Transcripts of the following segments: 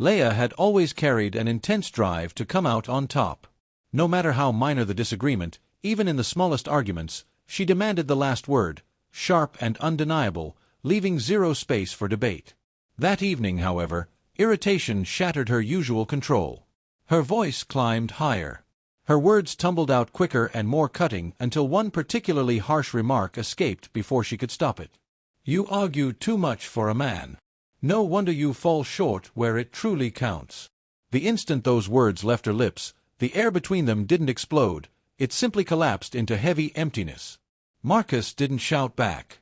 Leia had always carried an intense drive to come out on top. No matter how minor the disagreement, even in the smallest arguments, she demanded the last word, sharp and undeniable, leaving zero space for debate. That evening, however, irritation shattered her usual control. Her voice climbed higher. Her words tumbled out quicker and more cutting until one particularly harsh remark escaped before she could stop it. "You argue too much for a man. No wonder you fall short where it truly counts." The instant those words left her lips, the air between them didn't explode, it simply collapsed into heavy emptiness. Marcus didn't shout back.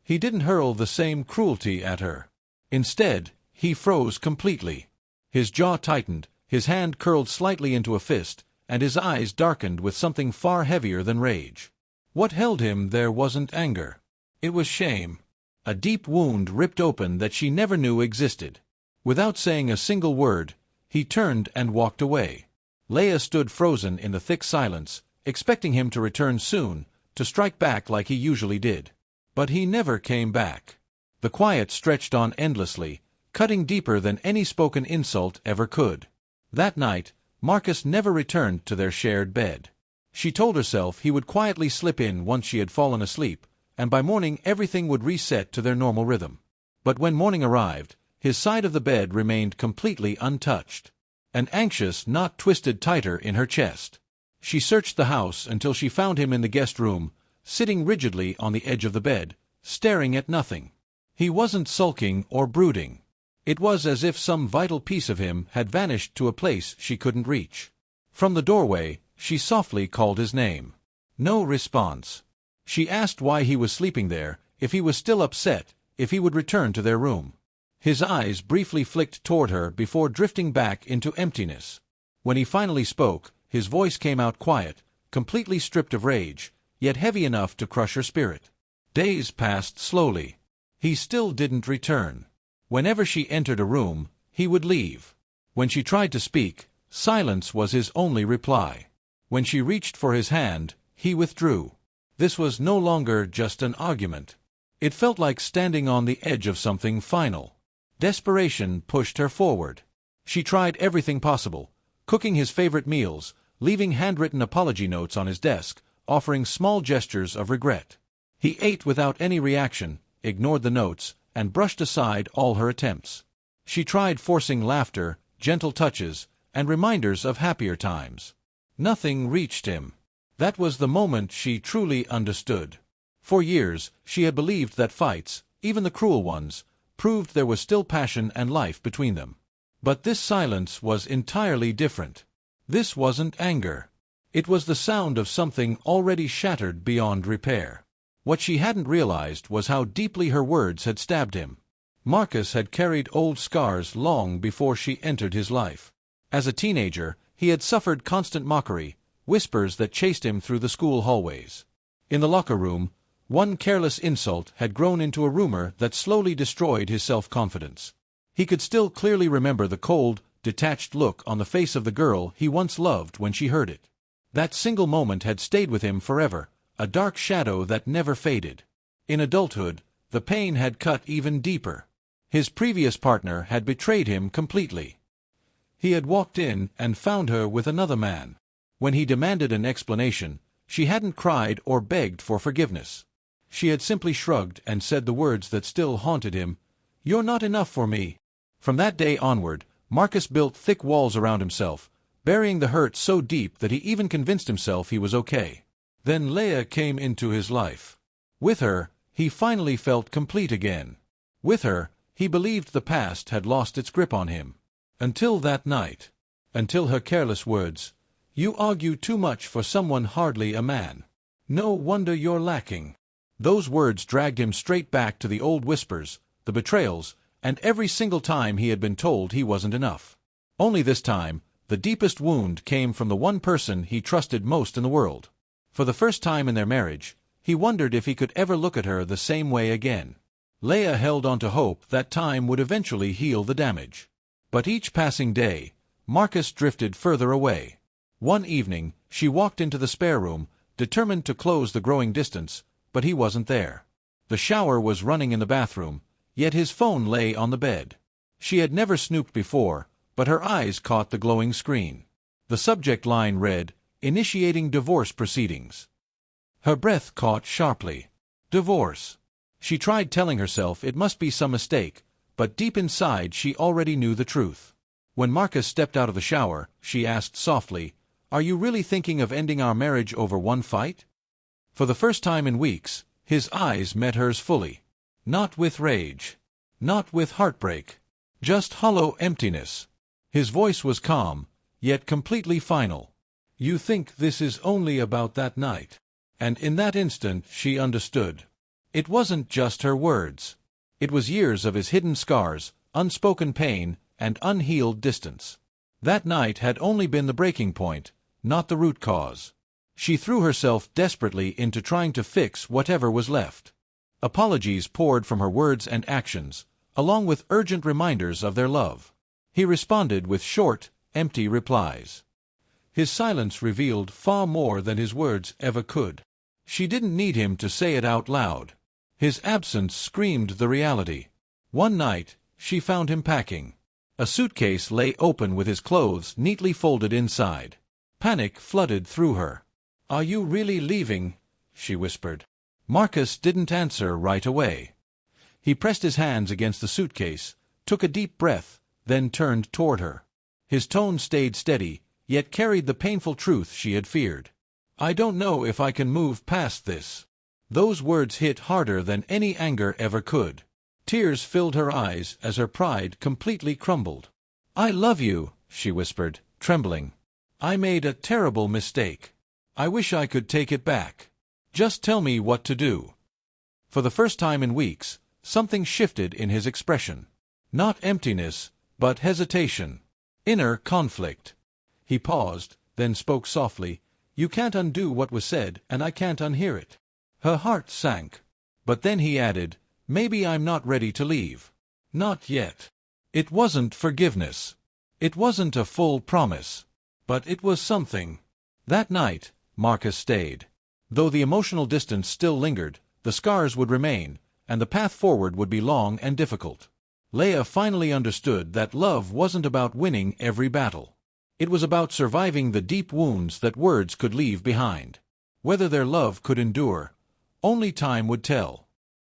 He didn't hurl the same cruelty at her. Instead, he froze completely. His jaw tightened, his hand curled slightly into a fist, and his eyes darkened with something far heavier than rage. What held him there wasn't anger. It was shame. A deep wound ripped open that she never knew existed. Without saying a single word, he turned and walked away. Leia stood frozen in the thick silence, expecting him to return soon, to strike back like he usually did. But he never came back. The quiet stretched on endlessly, cutting deeper than any spoken insult ever could. That night, Marcus never returned to their shared bed. She told herself he would quietly slip in once she had fallen asleep, and by morning everything would reset to their normal rhythm. But when morning arrived, his side of the bed remained completely untouched. An anxious knot twisted tighter in her chest. She searched the house until she found him in the guest room, sitting rigidly on the edge of the bed, staring at nothing. He wasn't sulking or brooding. It was as if some vital piece of him had vanished to a place she couldn't reach. From the doorway, she softly called his name. No response. She asked why he was sleeping there, if he was still upset, if he would return to their room. His eyes briefly flicked toward her before drifting back into emptiness. When he finally spoke, his voice came out quiet, completely stripped of rage, yet heavy enough to crush her spirit. Days passed slowly. He still didn't return. Whenever she entered a room, he would leave. When she tried to speak, silence was his only reply. When she reached for his hand, he withdrew. This was no longer just an argument. It felt like standing on the edge of something final. Desperation pushed her forward. She tried everything possible, cooking his favorite meals, leaving handwritten apology notes on his desk, offering small gestures of regret. He ate without any reaction, ignored the notes, and brushed aside all her attempts. She tried forcing laughter, gentle touches, and reminders of happier times. Nothing reached him. That was the moment she truly understood. For years, she had believed that fights, even the cruel ones, proved there was still passion and life between them. But this silence was entirely different. This wasn't anger. It was the sound of something already shattered beyond repair. What she hadn't realized was how deeply her words had stabbed him. Marcus had carried old scars long before she entered his life. As a teenager, he had suffered constant mockery, whispers that chased him through the school hallways. In the locker room, one careless insult had grown into a rumor that slowly destroyed his self-confidence. He could still clearly remember the cold, detached look on the face of the girl he once loved when she heard it. That single moment had stayed with him forever, a dark shadow that never faded. In adulthood, the pain had cut even deeper. His previous partner had betrayed him completely. He had walked in and found her with another man. When he demanded an explanation, she hadn't cried or begged for forgiveness. She had simply shrugged and said the words that still haunted him, "You're not enough for me." From that day onward, Marcus built thick walls around himself, burying the hurt so deep that he even convinced himself he was okay. Then Leia came into his life. With her, he finally felt complete again. With her, he believed the past had lost its grip on him. Until that night. Until her careless words, "You argue too much for someone hardly a man. No wonder you're lacking." Those words dragged him straight back to the old whispers, the betrayals, and every single time he had been told he wasn't enough. Only this time, the deepest wound came from the one person he trusted most in the world. For the first time in their marriage, he wondered if he could ever look at her the same way again. Leia held on to hope that time would eventually heal the damage. But each passing day, Marcus drifted further away. One evening, she walked into the spare room, determined to close the growing distance, but he wasn't there. The shower was running in the bathroom, yet his phone lay on the bed. She had never snooped before, but her eyes caught the glowing screen. The subject line read, "Initiating divorce proceedings." Her breath caught sharply. Divorce. She tried telling herself it must be some mistake, but deep inside she already knew the truth. When Marcus stepped out of the shower, she asked softly, "Are you really thinking of ending our marriage over one fight?" For the first time in weeks, his eyes met hers fully. Not with rage. Not with heartbreak. Just hollow emptiness. His voice was calm, yet completely final. "You think this is only about that night?" And in that instant she understood. It wasn't just her words. It was years of his hidden scars, unspoken pain, and unhealed distance. That night had only been the breaking point, not the root cause. She threw herself desperately into trying to fix whatever was left. Apologies poured from her words and actions, along with urgent reminders of their love. He responded with short, empty replies. His silence revealed far more than his words ever could. She didn't need him to say it out loud. His absence screamed the reality. One night, she found him packing. A suitcase lay open with his clothes neatly folded inside. Panic flooded through her. "Are you really leaving?" she whispered. Marcus didn't answer right away. He pressed his hands against the suitcase, took a deep breath, then turned toward her. His tone stayed steady, yet carried the painful truth she had feared. "I don't know if I can move past this." Those words hit harder than any anger ever could. Tears filled her eyes as her pride completely crumbled. "I love you," she whispered, trembling. "I made a terrible mistake. I wish I could take it back. Just tell me what to do." For the first time in weeks, something shifted in his expression. Not emptiness, but hesitation. Inner conflict. He paused, then spoke softly, "You can't undo what was said, and I can't unhear it." Her heart sank. But then he added, "Maybe I'm not ready to leave. Not yet." It wasn't forgiveness. It wasn't a full promise. But it was something. That night, Marcus stayed. Though the emotional distance still lingered, the scars would remain, and the path forward would be long and difficult. Leia finally understood that love wasn't about winning every battle. It was about surviving the deep wounds that words could leave behind. Whether their love could endure, only time would tell.